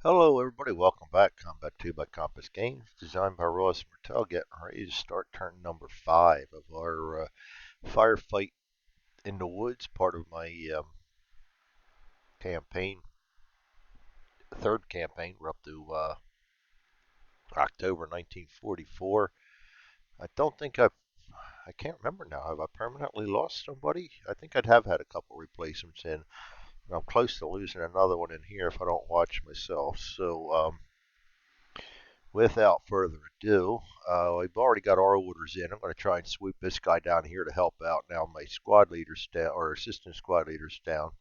Hello, everybody. Welcome back. Combat 2 by Compass Games, designed by Ross Martel. Getting ready to start turn number 5 of our Firefight in the Woods, part of my campaign, third campaign. We're up to October 1944. I don't think I can't remember now. Have I permanently lost somebody? I think I'd have had a couple replacements in. And I'm close to losing another one in here if I don't watch myself. So, without further ado, we've already got our orders in. I'm going to try and sweep this guy down here to help out. Now my squad leader's down, or assistant squad leader's down.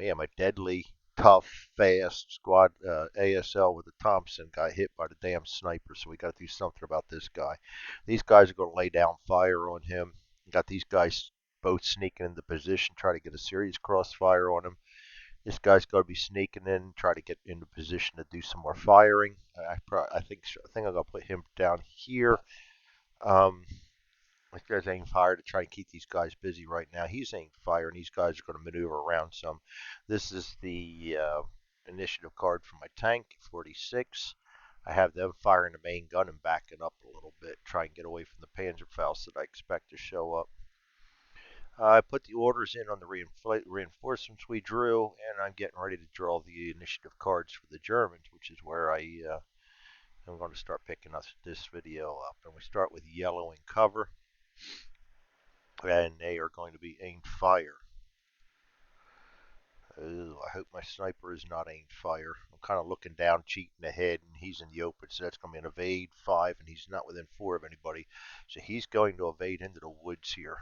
Yeah, my deadly, tough, fast squad ASL with the Thompson got hit by the damn sniper, so we got to do something about this guy. These guys are going to lay down fire on him. Got these guys both sneaking into position, try to get a serious crossfire on him. This guy's got to be sneaking in, try to get into position to do some more firing. I think I'm gonna put him down here. Um, this guy's aim fire to try and keep these guys busy right now. He's aim fire, and these guys are going to maneuver around some. This is the initiative card for my tank, 46. I have them firing the main gun and backing up a little bit, try and get away from the Panzerfaust that I expect to show up. I put the orders in on the reinforcements we drew, and I'm getting ready to draw the initiative cards for the Germans, which is where I'm going to start picking up this video up. And we start with yellow in cover, and they are going to be aimed fire. Ooh, I hope my sniper is not aimed fire. I'm kind of looking down, cheating ahead, and he's in the open, so that's going to be an evade 5, and he's not within 4 of anybody. So he's going to evade into the woods here,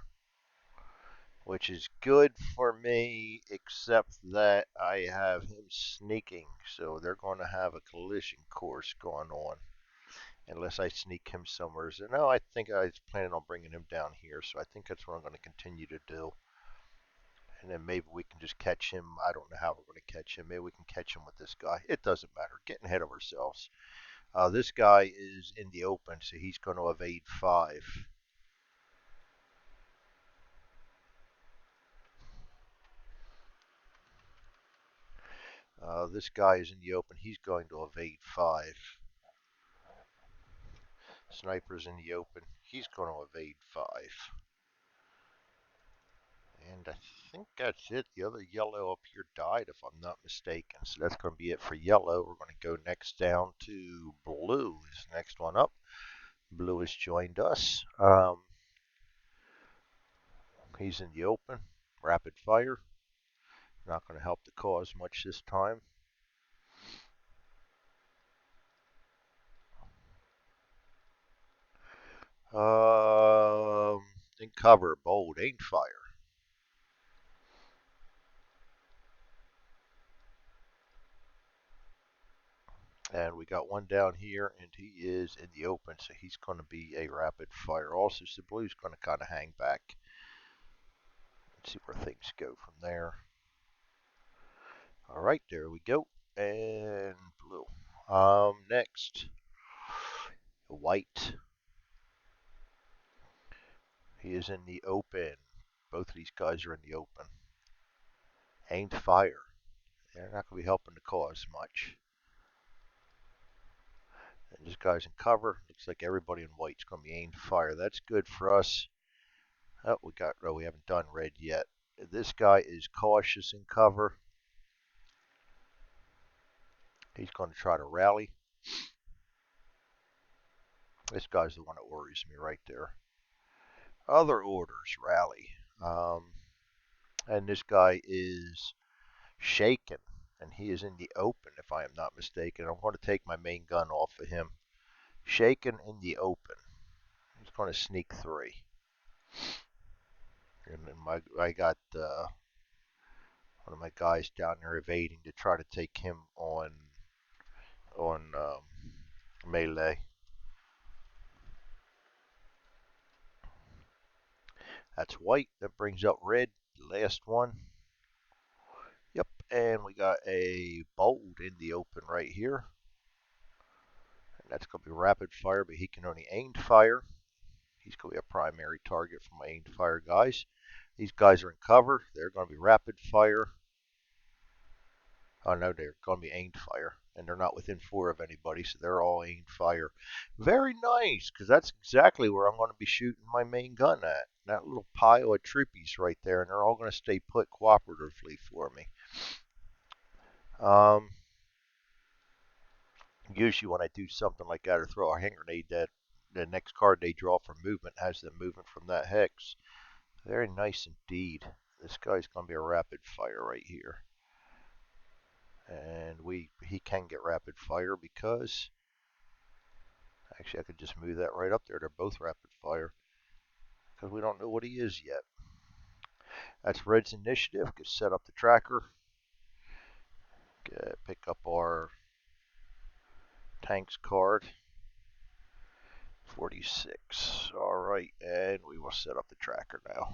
which is good for me, except that I have him sneaking, so they're going to have a collision course going on, unless I sneak him somewhere. So, no, I think I was planning on bringing him down here, so I think that's what I'm going to continue to do. And then maybe we can just catch him. I don't know how we're going to catch him. Maybe we can catch him with this guy. It doesn't matter. Getting ahead of ourselves. This guy is in the open, so he's going to evade 5. This guy is in the open. He's going to evade 5. Sniper's in the open. He's going to evade 5. And I think that's it. The other yellow up here died, if I'm not mistaken. So that's going to be it for yellow. We're going to go next down to blue. Is the next one up. Blue has joined us. He's in the open. Rapid fire. Not going to help the cause much this time. In cover, bold, ain't fire. And we got one down here, and he is in the open, so he's going to be a rapid fire. Also, so blue's going to kind of hang back. Let's see where things go from there. All right, there we go. And blue. Next, white. He is in the open. Both of these guys are in the open. Aimed fire. They're not going to be helping the cause much. And this guy's in cover. Looks like everybody in white's going to be aimed fire. That's good for us. Oh, we haven't done red yet. This guy is cautious in cover. He's going to try to rally. This guy's the one that worries me right there. Other orders, rally. And this guy is shaken, and he is in the open, if I am not mistaken. I'm going to take my main gun off of him. Shaken in the open. He's going to sneak 3. And then I got one of my guys down there evading to try to take him on melee. That's white. That brings up red. The last one. Yep, and we got a bold in the open right here. And that's going to be rapid fire, but he can only aimed fire. He's going to be a primary target for my aimed fire guys. These guys are in cover. They're going to be rapid fire. Oh no, they're going to be aimed fire, and they're not within 4 of anybody, so they're all aimed fire. Very nice, because that's exactly where I'm going to be shooting my main gun at. That little pile of troopies right there, and they're all going to stay put cooperatively for me. Um, Usually when I do something like that or throw a hand grenade, that the next card they draw for movement has them moving from that hex. Very nice indeed. This guy's going to be a rapid fire right here. And he can get rapid fire because actually I could just move that right up there. They're both rapid fire because we don't know what he is yet. That's Red's initiative. Get set up the tracker. Pick up our tanks card. 46. All right, and we will set up the tracker now.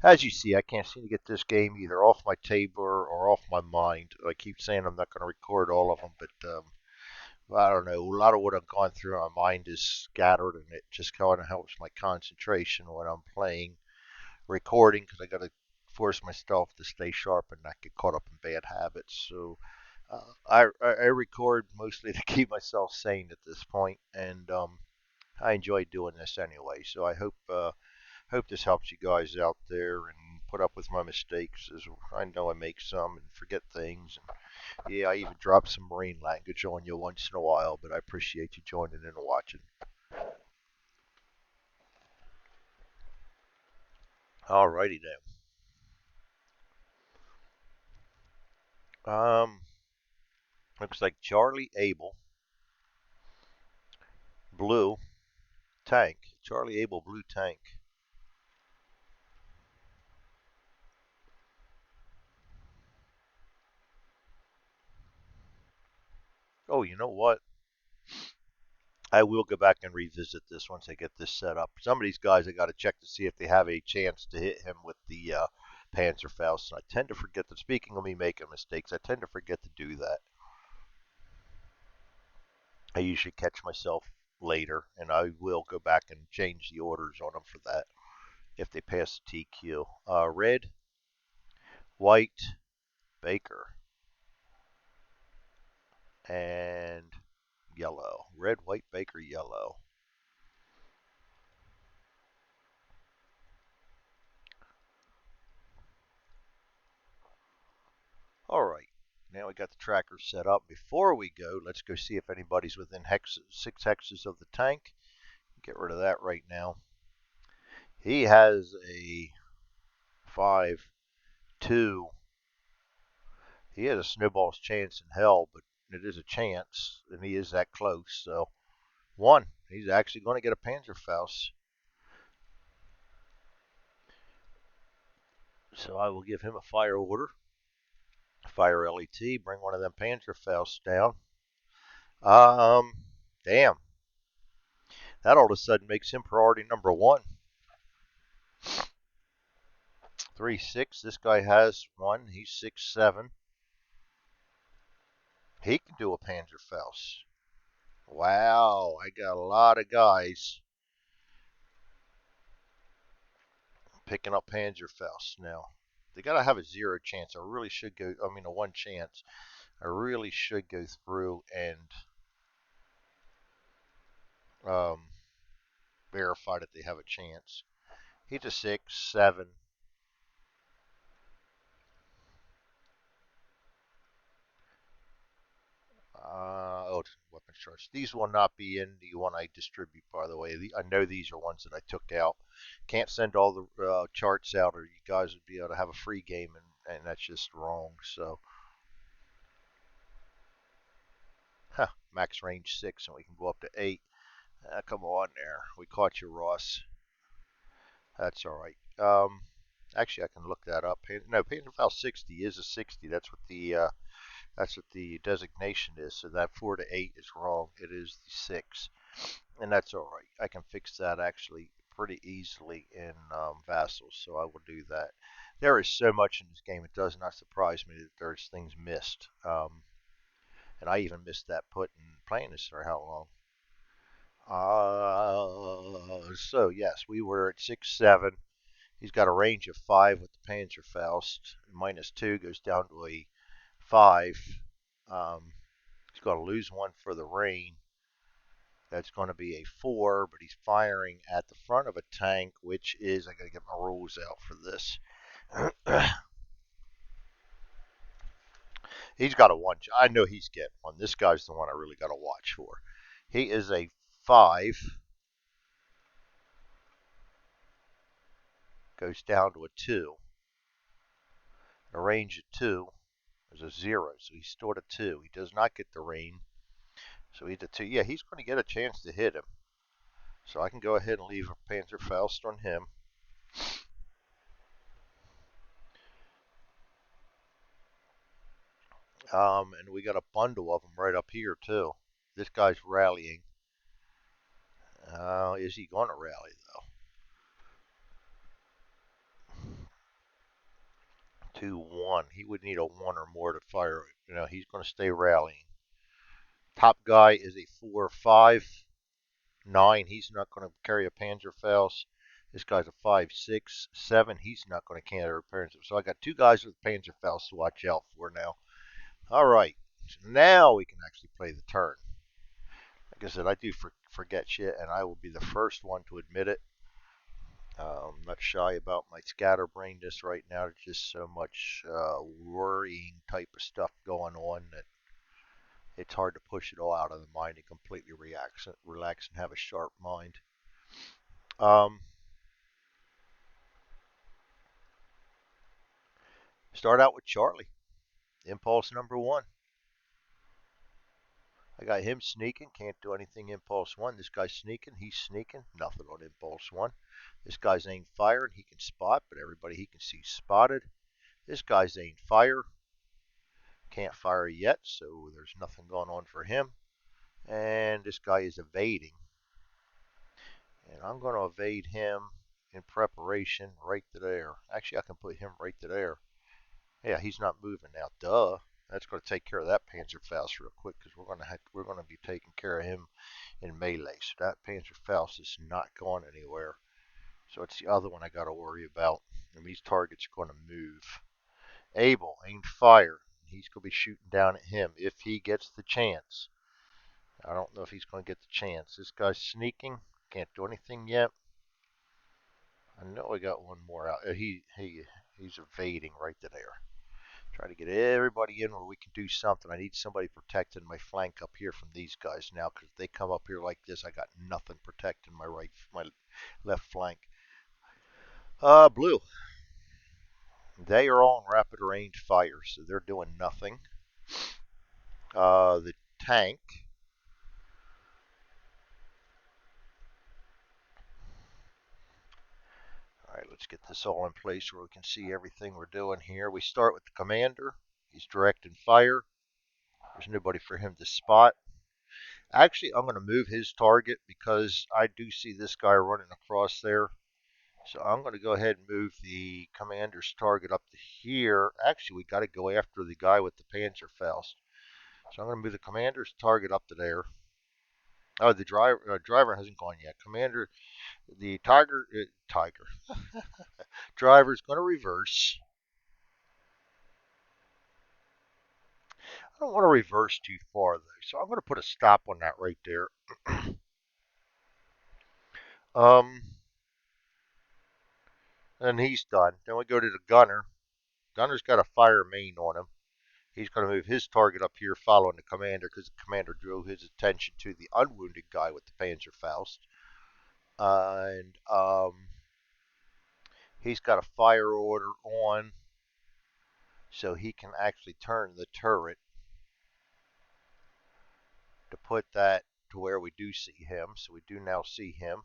As you see, I can't seem to get this game either off my table or off my mind. I keep saying I'm not going to record all of them, but I don't know. A lot of what I've gone through, my mind is scattered, and it just kind of helps my concentration when I'm playing, recording, because I got to force myself to stay sharp and not get caught up in bad habits. So I record mostly to keep myself sane at this point, and I enjoy doing this anyway. So I hope this helps you guys out there and put up with my mistakes, as I know I make some and forget things. And yeah, I even drop some Marine language on you once in a while, but I appreciate you joining in and watching. Alrighty then. Looks like Charlie Abel, blue tank. Charlie Abel, blue tank. Oh, you know what? I will go back and revisit this once I get this set up. Some of these guys I got to check to see if they have a chance to hit him with the Panzerfaust. And I tend to forget that. Speaking of me making mistakes, I tend to forget to do that. I usually catch myself later, and I will go back and change the orders on them for that if they pass the TQ. Red, white, Baker, and yellow. Red, white, Baker, yellow. All right. Now we got the tracker set up. Before we go, let's go see if anybody's within 6 hexes of the tank. Get rid of that right now. He has a 5-2. He has a snowball's chance in hell, but it is a chance, and he is that close. So, 1. He's actually going to get a Panzerfaust. So I will give him a fire order. Fire LET, bring one of them Panzerfausts down. Um, Damn. That all of a sudden makes him priority number 1. 3-6. This guy has 1. He's 6-7. He can do a Panzerfaust. Wow, I got a lot of guys picking up Panzerfausts now. They got to have a 0 chance. I really should go, I mean, a 1 chance. I really should go through and um, verify that they have a chance. He's a 6-7. Weapons charts. These will not be in the one I distribute, by the way. I know these are ones that I took out. Can't send all the charts out, or you guys would be able to have a free game, and that's just wrong. So, max range 6, and we can go up to 8. Come on there. We caught you, Ross. That's all right. Actually, I can look that up. No, Panzerfaust 60 is a 60. That's what the designation is. So that 4 to 8 is wrong. It is the 6, and that's all right. I can fix that actually pretty easily in Vassals, so I will do that. There is so much in this game; it does not surprise me that there's things missed. And I even missed that put in playing this for how long? So yes, we were at 6-7. He's got a range of 5 with the Panzerfaust. -2 goes down to a 5. He's going to lose one for the rain. That's going to be a 4, but he's firing at the front of a tank, which is, I got to get my rules out for this. He's got a 1. I know he's getting one. This guy's the one I really got to watch for. He is a 5. Goes down to a 2. A range of 2 is a 0, so he's stored a 2. He does not get the rain, so he's a 2. Yeah, he's going to get a chance to hit him. So I can go ahead and leave a Panzerfaust on him. And we got a bundle of them right up here, too. This guy's rallying. Is he going to rally, though? 2-1. He would need a 1 or more to fire. He's going to stay rallying. Top guy is a 4-5. 9. He's not going to carry a Panzerfaust. This guy's a 5-6. 7. He's not going to carry a Panzerfaust. So I got 2 guys with Panzerfaust to watch out for now. All right. So now we can actually play the turn. Like I said, I do forget shit, and I will be the first one to admit it. I'm not shy about my scatterbrainness right now. There's just so much worrying type of stuff going on that it's hard to push it all out of the mind and completely relax and have a sharp mind. Start out with Charlie. Impulse number 1. I got him sneaking. Can't do anything impulse 1. This guy's sneaking. He's sneaking. Nothing on impulse 1. This guy's ain't firing. He can spot, but everybody he can see spotted. This guy's ain't fire. Can't fire yet, so there's nothing going on for him. And this guy is evading. And I'm going to evade him in preparation right to there. Actually, I can put him right to there. Yeah, he's not moving now. Duh. That's going to take care of that Panzerfaust real quick because we're going to be taking care of him in melee. So that Panzerfaust is not going anywhere. So it's the other one I got to worry about. And these targets are going to move. Abel aimed fire. He's going to be shooting down at him if he gets the chance. I don't know if he's going to get the chance. This guy's sneaking. Can't do anything yet. I know I got one more out. He's evading right to there. Try to get everybody in where we can do something. I need somebody protecting my flank up here from these guys now, because if they come up here like this, I got nothing protecting my left flank. Blue. They are on rapid range fire, so they're doing nothing. The tank. All right, let's get this all in place where we can see everything we're doing here. We start with the commander. He's directing fire. There's nobody for him to spot. Actually, I'm going to move his target because I do see this guy running across there. So I'm going to go ahead and move the commander's target up to here. Actually, we got to go after the guy with the Panzerfaust. So I'm going to move the commander's target up to there. Oh, the driver hasn't gone yet. Commander, the tiger, driver's going to reverse. I don't want to reverse too far though, so I'm going to put a stop on that right there. um, and he's done. Then we go to the gunner. Gunner's got a fire main on him. He's going to move his target up here following the commander because the commander drew his attention to the unwounded guy with the Panzerfaust. And he's got a fire order on, so he can actually turn the turret to put that to where we do see him. So we do now see him.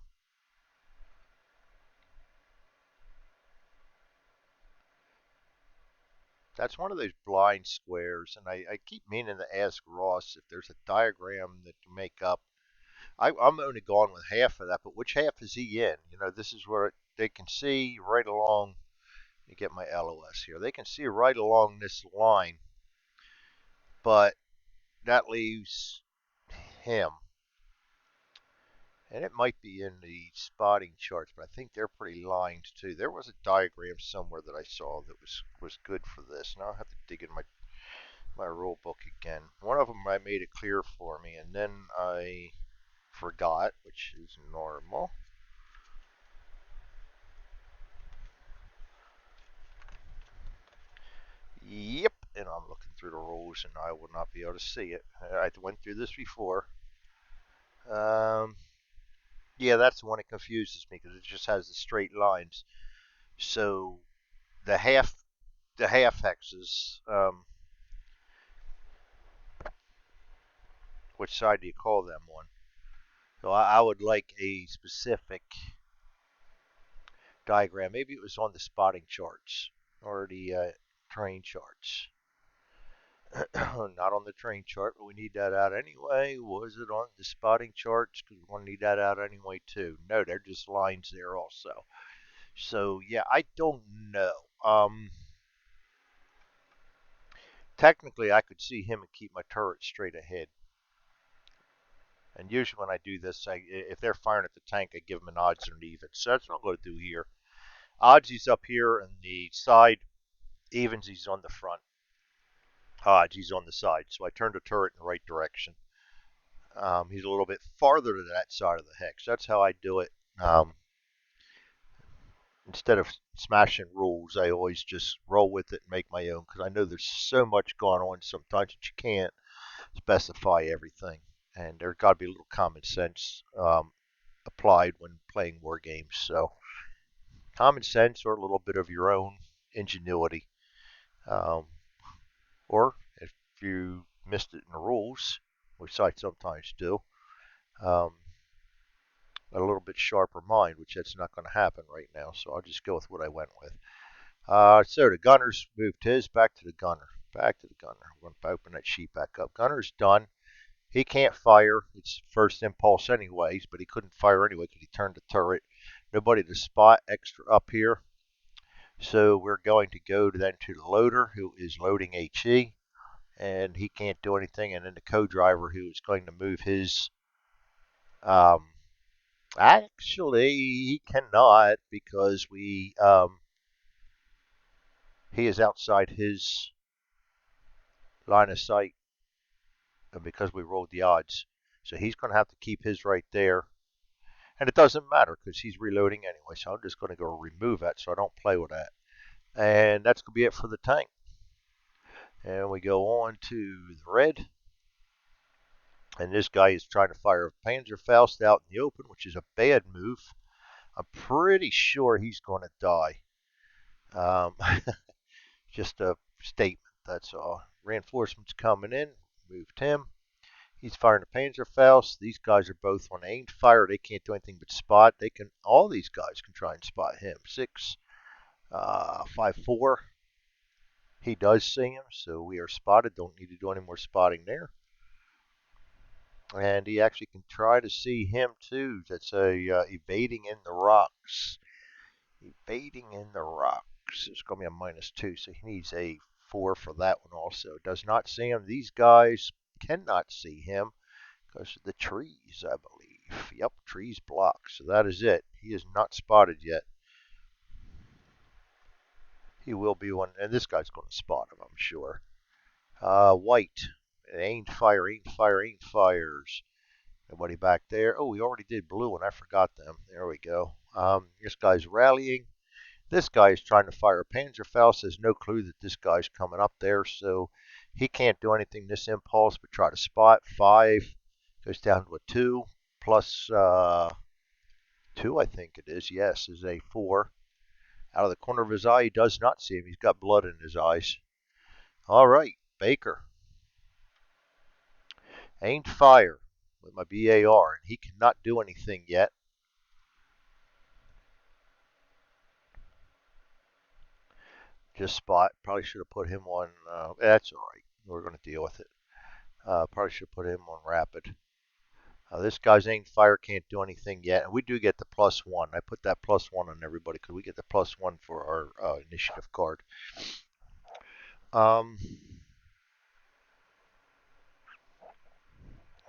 That's one of those blind squares, and I keep meaning to ask Ross if there's a diagram that can make up. I'm only going with half of that, but which half is he in? This is where they can see right along. Let me get my LOS here. They can see right along this line, but that leaves him. And it might be in the spotting charts, but I think they're pretty lined too. There was a diagram somewhere that I saw that was good for this. Now I'll have to dig in my rule book again. One of them I made it clear for me, and then I forgot, which is normal. Yep, and I'm looking through the rules, and I will not be able to see it. I went through this before. Um, yeah, that's the one that confuses me because it just has the straight lines. So the half, the half hexes. Which side do you call them on? So I would like a specific diagram. Maybe it was on the spotting charts or the train charts. Not on the train chart, but we need that out anyway. Was it on the spotting charts? Because we're going to need that out anyway, too. No, they're just lines there also. So, yeah, I don't know. Technically, I could see him and keep my turret straight ahead. And usually when I do this, if they're firing at the tank, I give them an odds and an even. So that's what I'm going to do here. Odds he's up here on the side. Evens he's on the front. Odds he's on the side. So I turned the turret in the right direction. He's a little bit farther to that side of the hex. That's how I do it. Instead of smashing rules, I always just roll with it and make my own because I know there's so much going on sometimes that you can't specify everything. And there's got to be a little common sense applied when playing war games. So common sense or a little bit of your own ingenuity. Um, or if you missed it in the rules, which I sometimes do, um, a little bit sharper mind, which that's not going to happen right now. So I'll just go with what I went with. So the gunner's moved his back to the gunner. Back to the gunner. I'm going to open that sheet back up. Gunner's done. He can't fire. It's first impulse anyways, but he couldn't fire anyway because he turned the turret. Nobody to spot extra up here. So we're going to go then to the loader who is loading HE, and he can't do anything. And then the co-driver who is going to move his. Actually, he cannot because he is outside his line of sight because we rolled the odds. So he's going to have to keep his right there. And it doesn't matter because he's reloading anyway. So I'm just going to go remove that so I don't play with that. And that's going to be it for the tank. And we go on to the red. And this guy is trying to fire a Panzerfaust out in the open, which is a bad move. I'm pretty sure he's going to die. Just a statement, that's all. Reinforcements coming in. Moved him. He's firing a Panzerfaust. These guys are both on aimed fire. They can't do anything but spot. All these guys can try and spot him. 6, 5, 4. He does see him, so we are spotted. Don't need to do any more spotting there. And he actually can try to see him too. That's a evading in the rocks. Evading in the rocks. It's going to be a -2, so he needs a 4 for that one also. Does not see him. These guys cannot see him because of the trees, I believe. Yep, trees blocked. So that is it. He is not spotted yet. He will be one, and this guy's going to spot him, I'm sure. White. Aimed fire, aimed fire, aimed fires. Nobody back there. Oh, we already did blue, and I forgot them. There we go. This guy's rallying. This guy is trying to fire a Panzerfaust. Has no clue that this guy's coming up there, so he can't do anything this impulse but try to spot. 5 goes down to a 2 plus 2, I think it is. Yes, is a 4. Out of the corner of his eye, he does not see him. He's got blood in his eyes. All right, Baker. Aimed fire with my BAR, and he cannot do anything yet. Just spot. Probably should have put him on. That's all right. We're going to deal with it. Probably should put him on rapid. This guy's aimed fire can't do anything yet, and we do get the +1. I put that +1 on everybody because we get the +1 for our initiative card.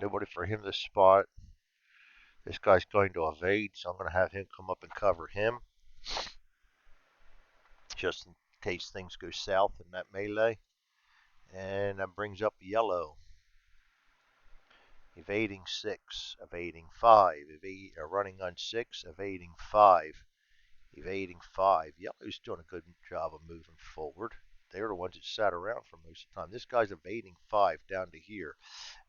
Nobody for him to spot. This guy's going to evade, so I'm going to have him come up and cover him, just in case things go south in that melee. And that brings up yellow. Evading 6, evading 5, running on 6, evading 5, evading 5. Yellow's doing a good job of moving forward. They're the ones that sat around for most of the time. This guy's evading 5 down to here.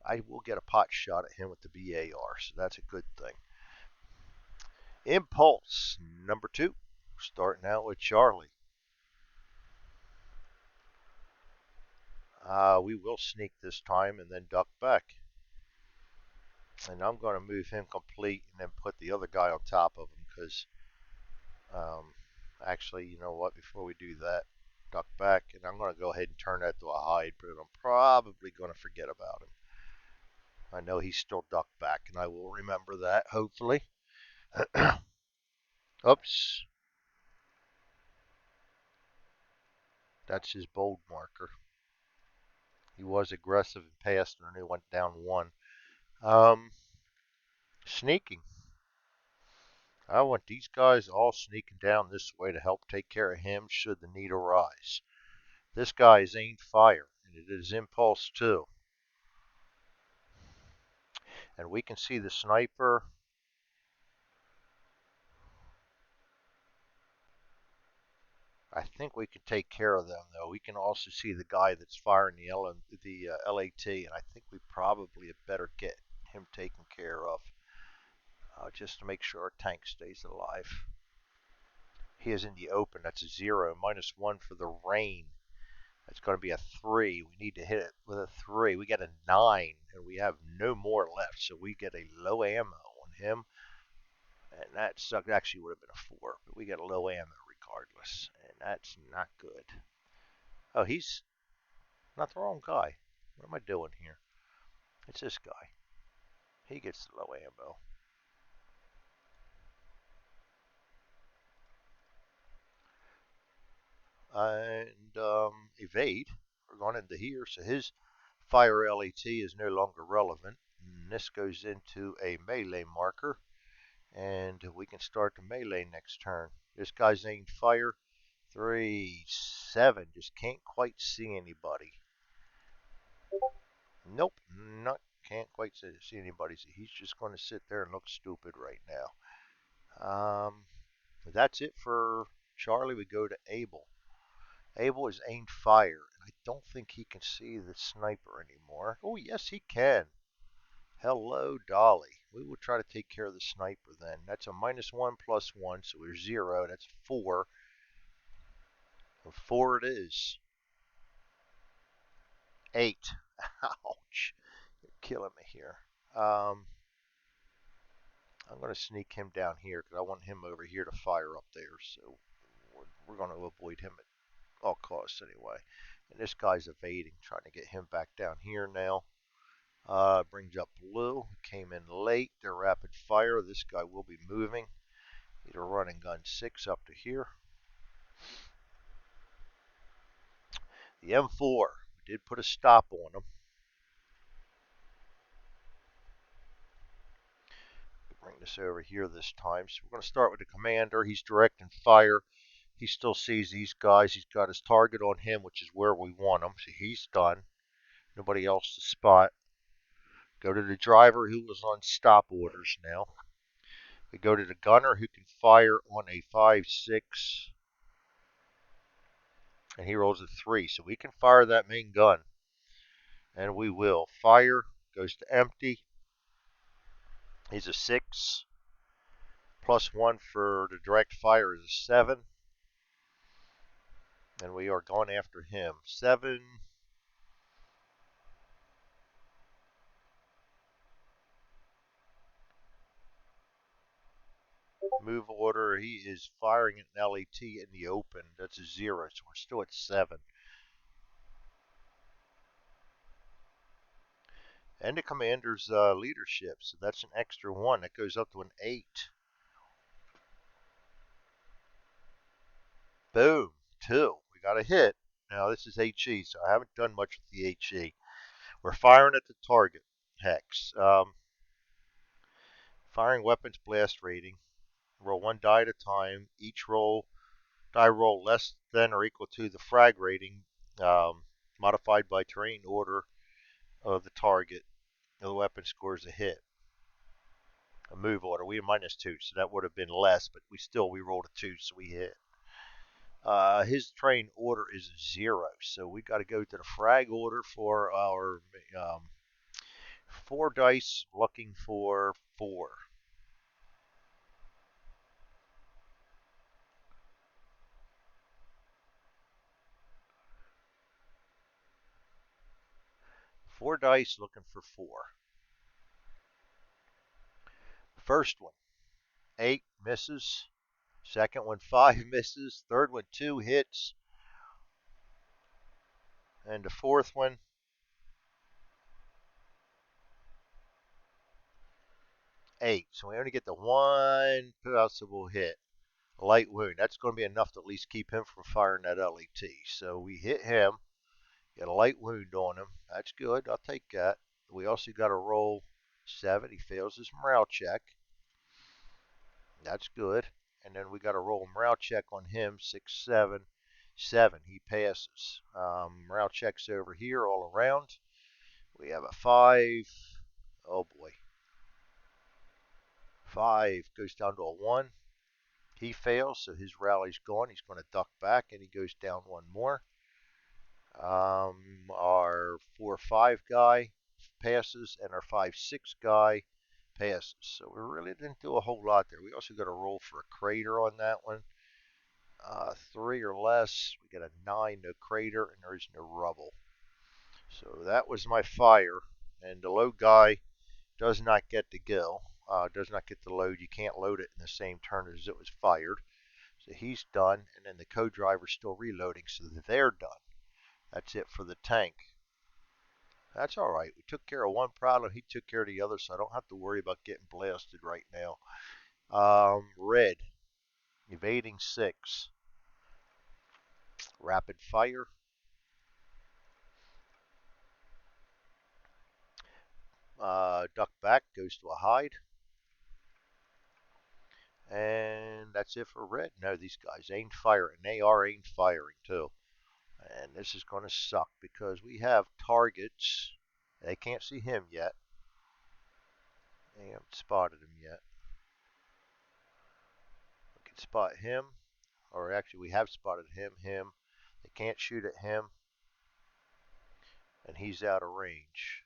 I will get a pot shot at him with the BAR, so that's a good thing. Impulse, number 2. Starting out with Charlie. We will sneak this time and then duck back. And I'm going to move him complete and then put the other guy on top of him because actually, you know what, before we do that, duck back, and I'm going to go ahead and turn that to a hide, but I'm probably going to forget about him. I know he's still ducked back, and I will remember that, hopefully. Oops. That's his bold marker. He was aggressive and passed, and he went down 1. Sneaking. I want these guys all sneaking down this way to help take care of him should the need arise. This guy is aimed fire, and it is impulse too. And we can see the sniper. I think we can take care of them, though. We can also see the guy that's firing the LAT, and I think we probably had better get him taken care of just to make sure our tank stays alive. He is in the open. That's a 0. -1 for the rain. That's going to be a 3. We need to hit it with a 3. We get a 9, and we have no more left, so we get a low ammo on him. And that sucked. Actually, would have been a 4, but we get a low ammo regardless, and that's not good. Oh, he's not the wrong guy. What am I doing here? It's this guy. He gets the low ammo. And evade. We're going into here, so his fire LAT is no longer relevant. And this goes into a melee marker, and we can start the melee next turn. This guy's aimed fire. 3, 7. Just can't quite see anybody. Nope, can't quite see anybody. So he's just going to sit there and look stupid right now. That's it for Charlie. We go to Abel. Abel is aimed fire, and I don't think he can see the sniper anymore. Oh, yes, he can. Hello, Dolly. We will try to take care of the sniper then. That's a -1 +1, so we're 0. That's 4. And 4 it is. 8. Ouch. You're killing me here. I'm going to sneak him down here because I want him over here to fire up there. So we're going to avoid him at all costs anyway. And this guy's evading, trying to get him back down here now. Brings up blue. Came in late. They're rapid fire. This guy will be moving. Need a running gun 6 up to here. The M4. We did put a stop on him. Bring this over here this time. So we're going to start with the commander. He's directing fire. He still sees these guys. He's got his target on him, which is where we want him. So he's done. Nobody else to spot. Go to the driver who was on stop orders now. We go to the gunner who can fire on a 5.6. And he rolls a 3. So we can fire that main gun. And we will. Fire goes to empty. He's a 6. +1 for the direct fire is a 7. And we are going after him. 7. Move order. He is firing an LAT in the open. That's a 0. So we're still at 7. And the commander's leadership. So that's an extra 1. That goes up to an 8. Boom. 2. We got a hit. Now this is HE, so I haven't done much with the HE. We're firing at the target hex. Firing weapons blast rating. Roll 1 die at a time. Each die roll less than or equal to the frag rating Modified by terrain order of the target. The weapon scores a hit. A move order. We had -2, so that would have been less, but we rolled a 2, so we hit. His terrain order is 0, so we got to go to the frag order for our 4 dice, looking for 4. Four dice, looking for 4. First one, 8, misses. Second one, 5, misses. Third one, 2, hits. And the fourth one, 8. So we only get the one possible hit. A light wound. That's going to be enough to at least keep him from firing that LET. So we hit him. Get a light wound on him. That's good. I'll take that. We also got to roll 7. He fails his morale check. That's good. And then we got to roll a morale check on him. 6, 7, 7. He passes. Morale checks over here all around. We have a 5. Oh boy. 5 goes down to a 1. He fails, so his rally's gone. He's going to duck back, and he goes down 1 more. Our 4-5 guy passes, and our 5-6 guy passes. So we really didn't do a whole lot there. We also got a roll for a crater on that one. 3 or less, we get a 9, no crater, and there is no rubble. So that was my fire, and the load guy does not get the gill, does not get the load. You can't load it in the same turn as it was fired. So he's done, and then the co-driver's still reloading, so they're done. That's it for the tank. That's all right. We took care of one problem. He took care of the other, so I don't have to worry about getting blasted right now. Red, evading 6. Rapid fire. Duck back, goes to a hide. And that's it for red. No, these guys ain't firing. They ain't firing too. And this is going to suck because we have targets. They can't see him yet. They haven't spotted him yet. We can spot him. Or actually, we have spotted him. They can't shoot at him. And he's out of range.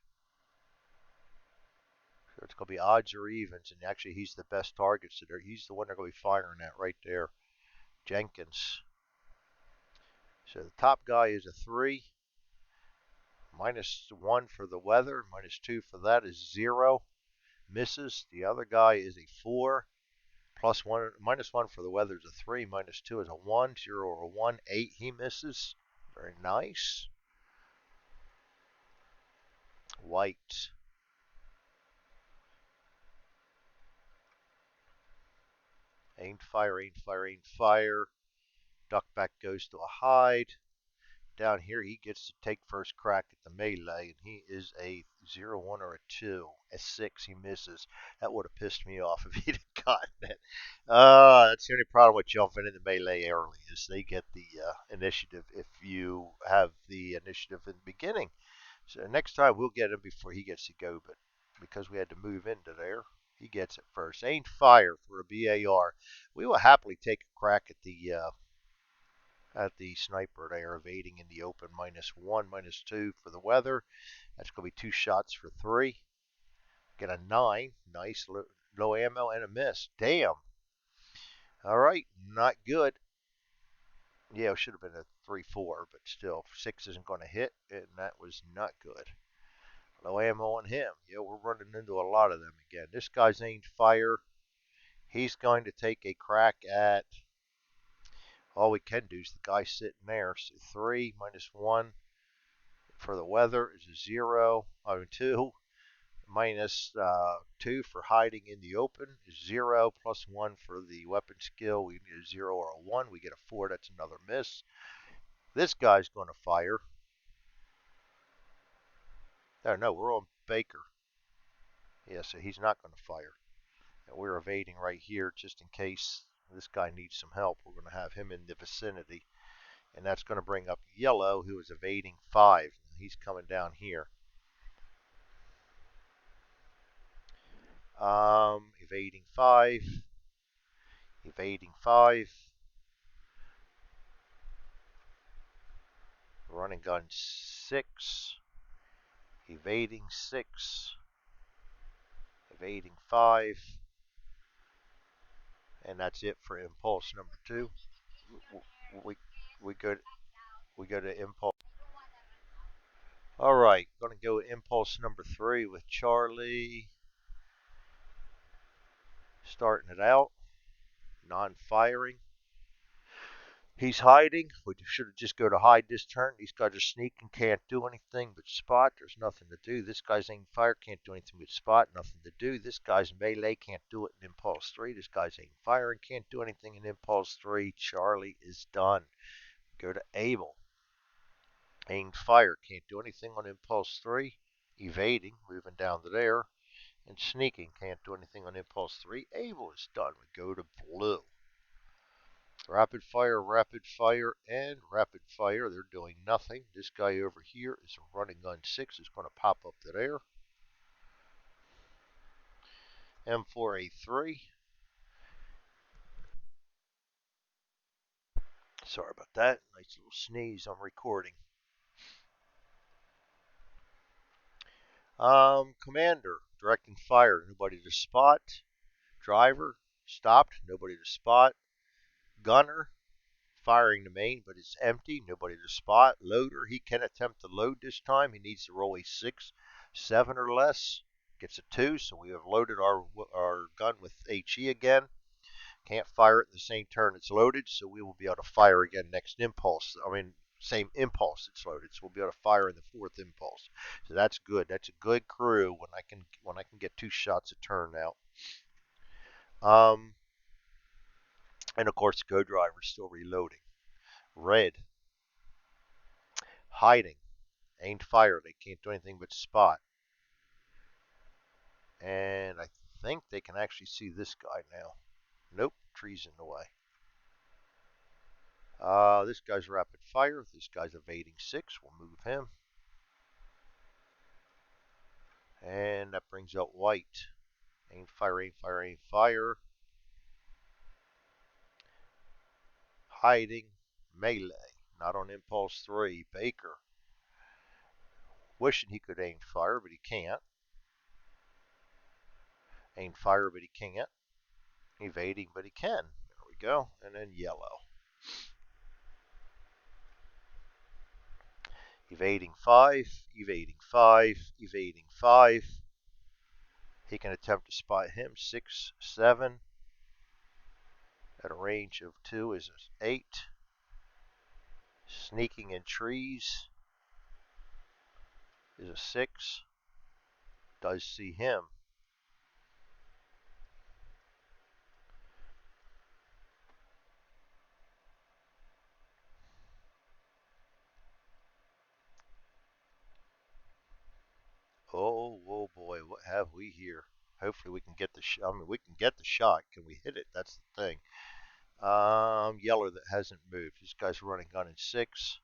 So it's going to be odds or evens. And actually, he's the best target. So he's the one they're going to be firing at right there. Jenkins. So the top guy is a 3. -1 for the weather. -2 for that is 0. Misses. The other guy is a 4. +1, -1 for the weather is a 3. -2 is a 1. 0 or a 1. 8. He misses. Very nice. White. Ain't fire, ain't fire, ain't fire. Duck back goes to a hide. Down here, he gets to take first crack at the melee, and he is a 0, 1, or a 2. A 6, he misses. That would have pissed me off if he'd have gotten it. That's the only problem with jumping into melee early is they get the initiative if you have the initiative in the beginning. So next time we'll get him before he gets to go, but because we had to move into there, he gets it first. Ain't fire for a BAR. We will happily take a crack at the sniper. They are evading in the open. -1, -2 for the weather. That's going to be 2 shots for 3. Get a 9. Nice low ammo and a miss. Damn. All right, not good. Yeah, it should have been a 3-4, but still, 6 isn't going to hit, and that was not good. Low ammo on him. Yeah, we're running into a lot of them again. This guy's aimed fire. He's going to take a crack at. All we can do is the guy sitting there. So 3 -1 for the weather is a 0. 2 -2 for hiding in the open is 0. +1 for the weapon skill. We need a 0 or a 1. We get a 4. That's another miss. This guy's going to fire. Oh, no, we're on Baker. Yeah, so he's not going to fire. And we're evading right here just in case this guy needs some help. We're going to have him in the vicinity. And that's going to bring up yellow, who is evading 5. He's coming down here. Evading 5. Evading 5. Running gun 6. Evading 6. Evading 5. And that's it for impulse number 2. We, we, go, to, we go to impulse. All right, going to go impulse number 3 with Charlie. Starting it out. Non-firing. He's hiding. We should have just go to hide this turn. These guys are sneaking, can't do anything but spot. There's nothing to do. This guy's aiming fire, can't do anything but spot. Nothing to do. This guy's melee, can't do it in impulse 3. This guy's aiming fire and can't do anything in impulse 3. Charlie is done. Go to Abel. Aimed fire, can't do anything on impulse 3. Evading, moving down to there. And sneaking, can't do anything on impulse 3. Abel is done. We go to blue. Rapid fire, and rapid fire. They're doing nothing. This guy over here is a running gun 6. It's going to pop up to there. M4A3. Sorry about that. Nice little sneeze. I'm recording. Commander, directing fire. Nobody to spot. Driver, stopped. Nobody to spot. Gunner, firing the main, but it's empty. Nobody to spot. Loader, he can attempt to load this time. He needs to roll a 6, 7 or less. Gets a 2, so we have loaded our gun with HE again. Can't fire it in the same turn it's loaded, so we will be able to fire again next impulse. Same impulse it's loaded, so we'll be able to fire in the 4th impulse. So that's good. That's a good crew when I can get 2 shots a turn now. And of course, the co-driver is still reloading. Red, hiding, aimed fire. They can't do anything but spot. And I think they can actually see this guy now. Nope, trees in the way. This guy's rapid fire. This guy's evading 6. We'll move him. And that brings out white. Aim fire, aim fire, aim fire. Hiding, melee. Not on impulse 3. Baker. Wishing he could aim fire, but he can't. Aim fire, but he can't. Evading, but he can. There we go. And then yellow. Evading 5, evading 5, evading 5. He can attempt to spot him. 6, 7. At a range of 2 is 8. Sneaking in trees is a 6. Does see him. Oh boy, what have we here? Hopefully we can get the shot. We can get the shot. Can we hit it? That's the thing. Yellow that hasn't moved. This guy's running gun in 6.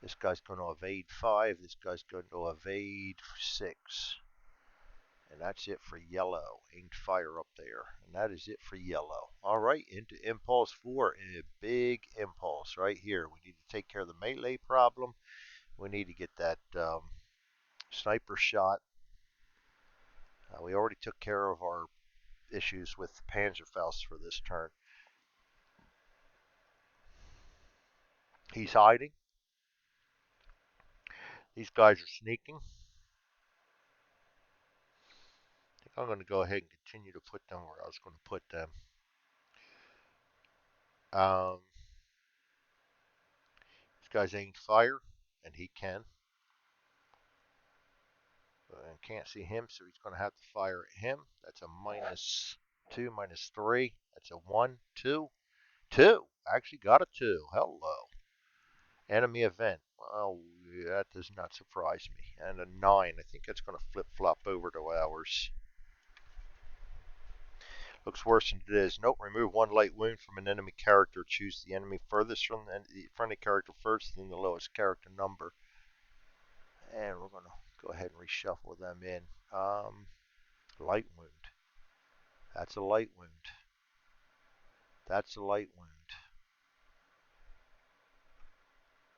This guy's going to evade 5. This guy's going to evade 6. And that's it for yellow. Aimed fire up there. And that is it for yellow. All right, into impulse 4. And a big impulse right here. We need to take care of the melee problem. We need to get that sniper shot. We already took care of our issues with Panzerfaust for this turn. He's hiding. These guys are sneaking. I think I'm going to go ahead and continue to put them where I was going to put them. This guy's aimed fire, and he can. And can't see him, so he's going to have to fire at him. That's a -2, -3. That's a 1, 2. 2. Actually got a 2. Hello. Enemy event. Well, that does not surprise me. And a 9. I think that's going to flip-flop over to ours. Looks worse than it is. Nope, remove one light wound from an enemy character. Choose the enemy furthest from the friendly character first, then the lowest character number. And we're going to go ahead and reshuffle them in. Light wound. That's a light wound. That's a light wound.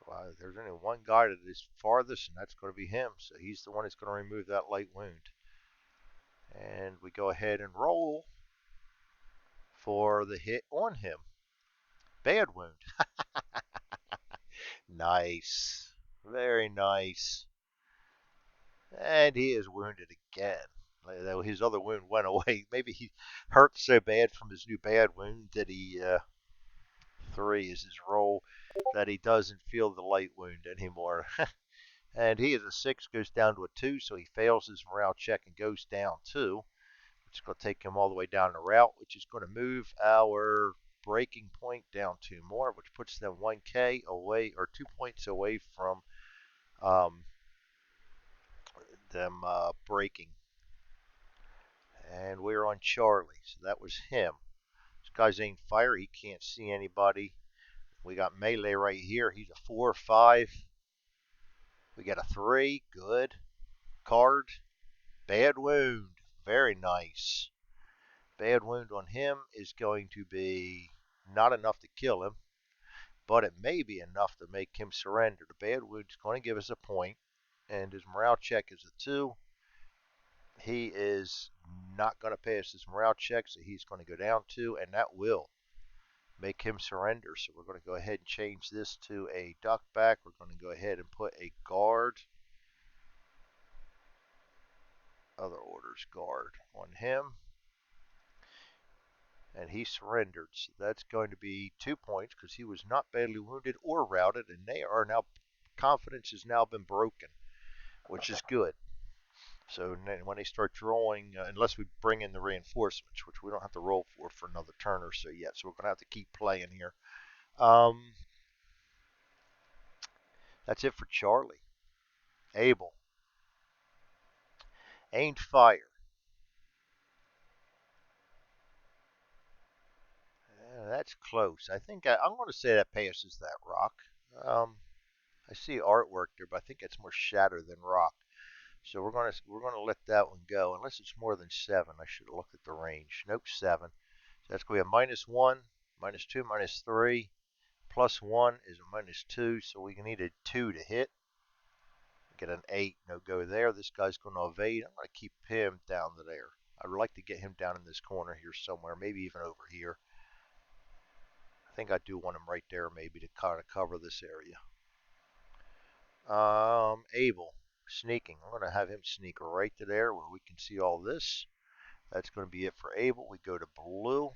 Well, there's only one guy that is farthest, and that's going to be him. So he's the one that's going to remove that light wound. And we go ahead and roll for the hit on him. Bad wound. Nice. Very nice. And he is wounded again. His other wound went away. Maybe he hurt so bad from his new bad wound that he, 3 is his roll, that he doesn't feel the light wound anymore. And he is a 6, goes down to a 2, so he fails his morale check and goes down 2. It's going to take him all the way down the route, which is going to move our breaking point down 2 more, which puts them 1K away, or 2 points away from them breaking. And we're on Charlie, so that was him. This guy's aimed fire, he can't see anybody. We got melee right here. He's a 4 or 5. We got a 3, good. Card, bad wound, very nice. Bad wound on him is going to be not enough to kill him, but it may be enough to make him surrender. The bad wound is going to give us a point, and his morale check is a 2. He is not going to pass his morale check, so he's going to go down 2, and that will make him surrender. So we're going to go ahead and change this to a duck back. We're going to go ahead and put a guard, other orders guard on him. And he surrendered. So that's going to be 2 points because he was not badly wounded or routed, and they are now, confidence has now been broken, which is good. So when they start drawing, unless we bring in the reinforcements, which we don't have to roll for another turn or so yet, so we're going to have to keep playing here. That's it for Charlie. Abel. Aimed fire. That's close. I think I'm going to say that passes that rock. I see artwork there, but I think it's more shadow than rock. So we're gonna let that one go, unless it's more than 7. I should have looked at the range. Nope, 7. So that's going to be a -1, -2, -3. +1 is a -2, so we need a 2 to hit. Get an 8, no go there. This guy's going to evade. I'm going to keep him down to there. I'd like to get him down in this corner here somewhere, maybe even over here. I think I do want him right there, maybe, to kind of cover this area. Abel, sneaking. I'm going to have him sneak right to there where we can see all this. That's going to be it for Abel. We go to blue.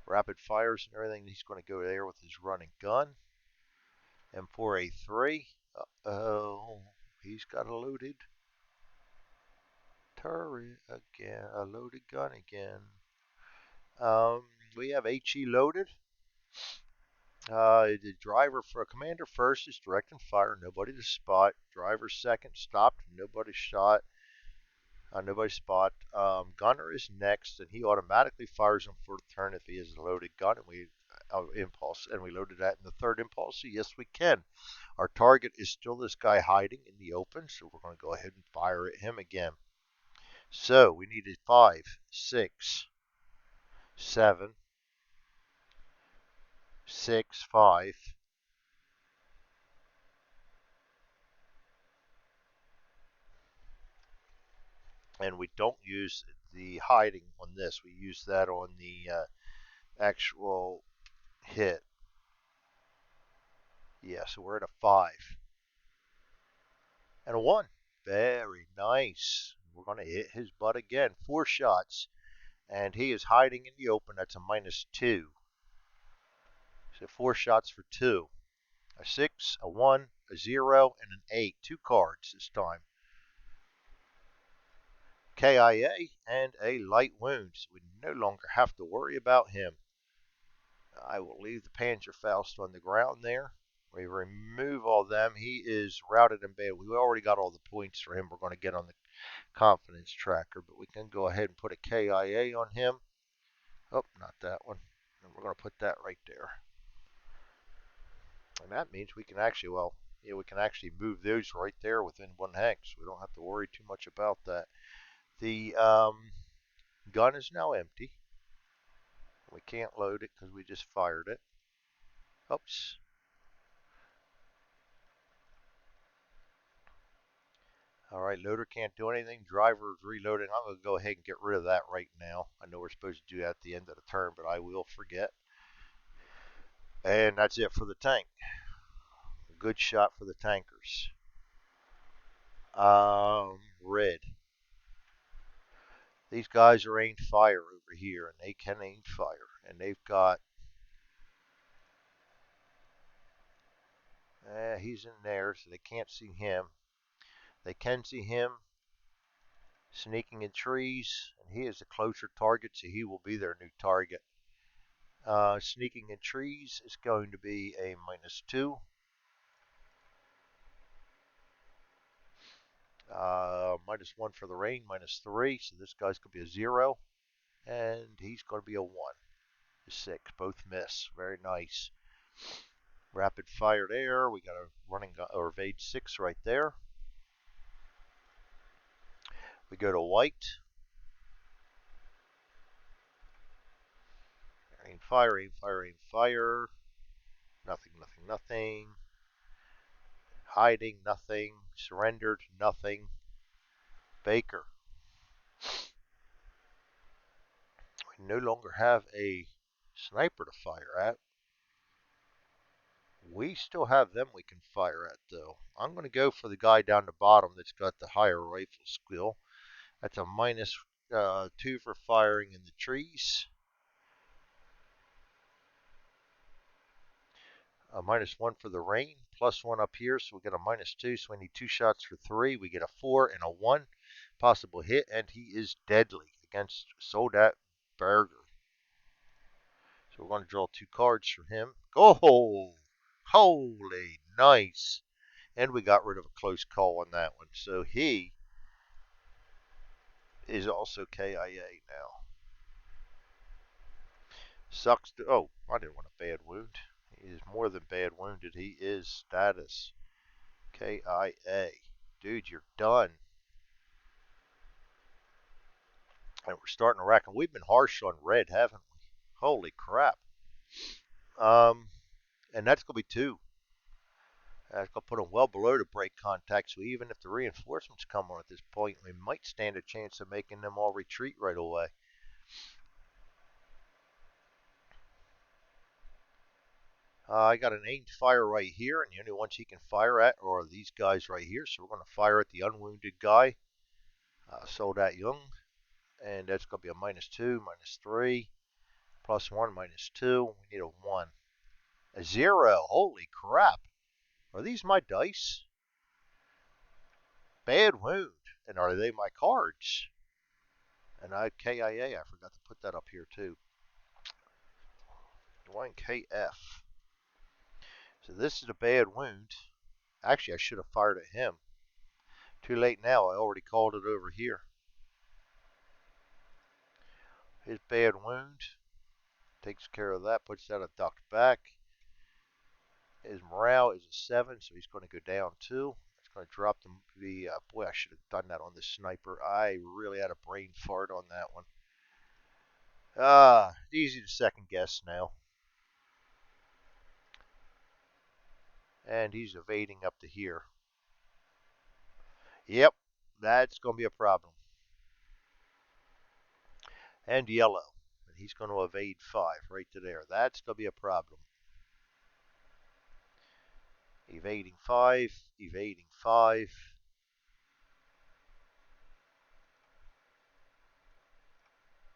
Rapid fires and everything. He's going to go there with his running gun. And for a 3, uh-oh, he's got a loaded turret again, a loaded gun again. We have HE loaded. The driver for a commander first is directing fire, nobody to spot. Driver second stopped, nobody shot, nobody spot. Gunner is next, and he automatically fires him for the turn if he has a loaded gun, and we impulse, and we loaded that in the third impulse. So yes, we can. Our target is still this guy hiding in the open, so we're going to go ahead and fire at him again. So we needed 5, 6, 7, 6, 5. And we don't use the hiding on this. We use that on the actual hit. Yeah, so we're at a 5. And a 1. Very nice. We're going to hit his butt again. 4 shots. And he is hiding in the open. That's a -2. So 4 shots for 2. A 6, a 1, a 0, and an 8. 2 cards this time. KIA and a light wound. So we no longer have to worry about him. I will leave the Panzerfaust on the ground there. We remove all them. He is routed and bad. We already got all the points for him. We're going to get on the confidence tracker, but we can go ahead and put a KIA on him. Oh, not that one. And we're going to put that right there. And that means we can actually, well, yeah, we can actually move those right there within one hex. We don't have to worry too much about that. The gun is now empty. We can't load it because we just fired it. Oops. All right, loader can't do anything. Driver is reloading. I'm going to go ahead and get rid of that right now. I know we're supposed to do that at the end of the turn, but I will forget. And that's it for the tank. A good shot for the tankers. Red. These guys are aimed fire over here, and they can aim fire. And they've got... he's in there, so they can't see him. They can see him sneaking in trees, and he is a closer target, so he will be their new target. Sneaking in trees is going to be a -2. -1 for the rain, -3, so this guy's going to be a 0. And he's going to be a 1. A 6, both miss. Very nice. Rapid fire there. We got a running or evade 6 right there. We go to white. Aim fire, aim fire, aim fire. Nothing, nothing, nothing. Hiding, nothing. Surrendered, nothing. Baker. We no longer have a sniper to fire at. We still have them we can fire at, though. I'm going to go for the guy down the bottom that's got the higher rifle skill. That's a -2 for firing in the trees. A -1 for the rain. +1 up here, so we get a -2. So we need 2 shots for 3. We get a 4 and a 1. Possible hit, and he is deadly against Soldat Berger. So we're going to draw 2 cards for him. Oh, holy nice. And we got rid of a close call on that one. So he is also KIA now. Sucks to... Oh, I didn't want a bad wound. He is more than bad wounded. He is status KIA. Dude, you're done. And we're starting to rack. And we've been harsh on red, haven't we? Holy crap. And that's going to be 2. That's going to put them well below the break contact. So even if the reinforcements come on at this point, we might stand a chance of making them all retreat right away. I got an aimed fire right here, and the only ones he can fire at are these guys right here. So we're going to fire at the unwounded guy, Soldat Young, and that's going to be a -2, -3, +1, -2. We need a 1. A 0. Holy crap. Are these my dice? Bad wound. And are they my cards? And KIA, I forgot to put that up here too. Dwayne KF. So this is a bad wound. Actually, I should have fired at him. Too late now. I already called it over here. His bad wound takes care of that. Puts that a duck back. His morale is a 7, so he's going to go down 2. It's going to drop the boy, I should have done that on the sniper. I really had a brain fart on that one. Easy to second guess now. And he's evading up to here. Yep, that's going to be a problem. And yellow. And he's going to evade 5 right to there. That's going to be a problem. Evading 5, evading 5.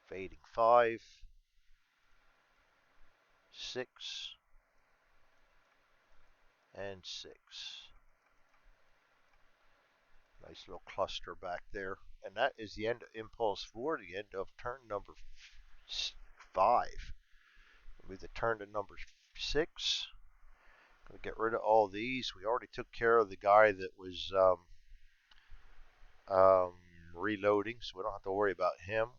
Evading 5. 6. And 6. Nice little cluster back there. And that is the end of Impulse 4, the end of turn number 5. With the turn to number 6. Gonna get rid of all these. We already took care of the guy that was um, reloading, so we don't have to worry about him.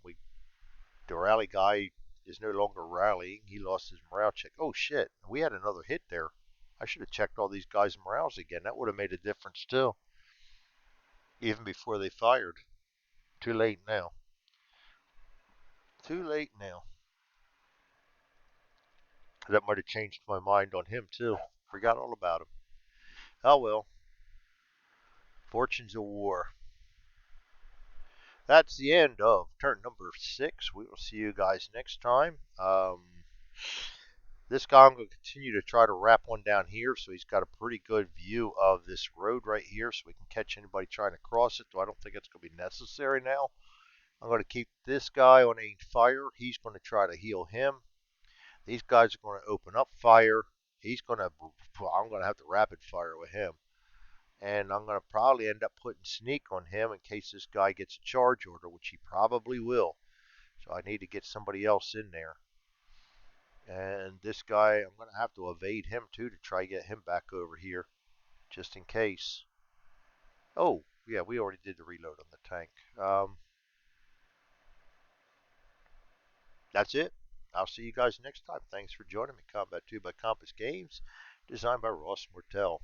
The rally guy is no longer rallying. He lost his morale check. Oh shit, we had another hit there. I should have checked all these guys' morales again. That would have made a difference too, even before they fired. Too late now. Too late now. That might have changed my mind on him too. Forgot all about him. Oh well. Fortunes of war. That's the end of turn number 6. We will see you guys next time. This guy, I'm going to continue to try to wrap one down here so he's got a pretty good view of this road right here so we can catch anybody trying to cross it. Though I don't think it's going to be necessary now. I'm going to keep this guy on aimed fire. He's going to try to heal him. These guys are going to open up fire. I'm going to have to rapid fire with him. And I'm going to probably end up putting sneak on him in case this guy gets a charge order, which he probably will. So I need to get somebody else in there. And this guy, I'm going to have to evade him too to try to get him back over here, just in case. Oh, yeah, we already did the reload on the tank. That's it. I'll see you guys next time. Thanks for joining me. Combat 2 by Compass Games, designed by Ross Mortel.